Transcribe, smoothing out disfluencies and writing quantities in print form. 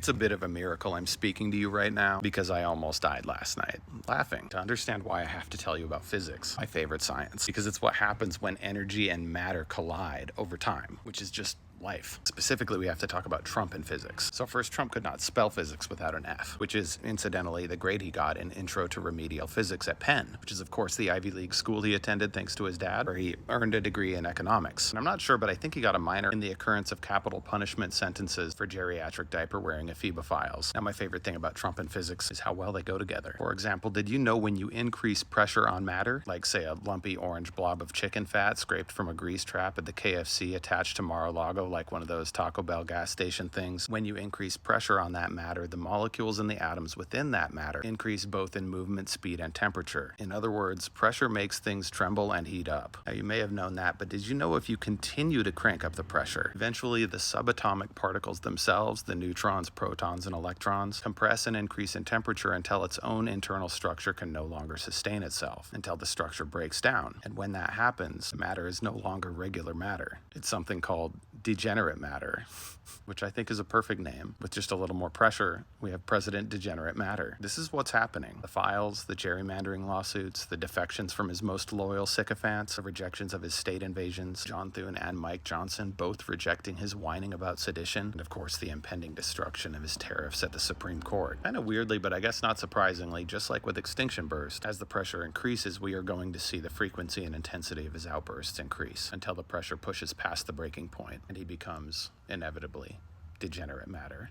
It's a bit of a miracle I'm speaking to you right now because I almost died last night laughing to understand why I have to tell you about physics, my favorite science, because it's what happens when energy and matter collide over time, which is just life. Specifically, we have to talk about Trump and physics. So first, Trump could not spell physics without an F, which is incidentally the grade he got in Intro to Remedial Physics at Penn, which is of course the Ivy League school he attended thanks to his dad, where he earned a degree in economics. And I'm not sure, but I think he got a minor in the occurrence of capital punishment sentences for geriatric diaper wearing ephebophiles. Now, my favorite thing about Trump and physics is how well they go together. For example, did you know when you increase pressure on matter, like say a lumpy orange blob of chicken fat scraped from a grease trap at the KFC attached to Mar-a-Lago, like one of those Taco Bell gas station things, when you increase pressure on that matter, the molecules and the atoms within that matter increase both in movement, speed, and temperature. In other words, pressure makes things tremble and heat up. Now, you may have known that, but did you know if you continue to crank up the pressure, eventually the subatomic particles themselves, the neutrons, protons, and electrons, compress and increase in temperature until its own internal structure can no longer sustain itself, until the structure breaks down. And when that happens, matter is no longer regular matter. It's something called degenerate matter, which I think is a perfect name. With just a little more pressure, we have President Degenerate Matter. This is what's happening. The files, the gerrymandering lawsuits, the defections from his most loyal sycophants, the rejections of his state invasions, John Thune and Mike Johnson both rejecting his whining about sedition, and of course the impending destruction of his tariffs at the Supreme Court. Kind of weirdly, but I guess not surprisingly, just like with Extinction Burst, as the pressure increases, we are going to see the frequency and intensity of his outbursts increase until the pressure pushes past the breaking point and he becomes, inevitably, degenerate matter.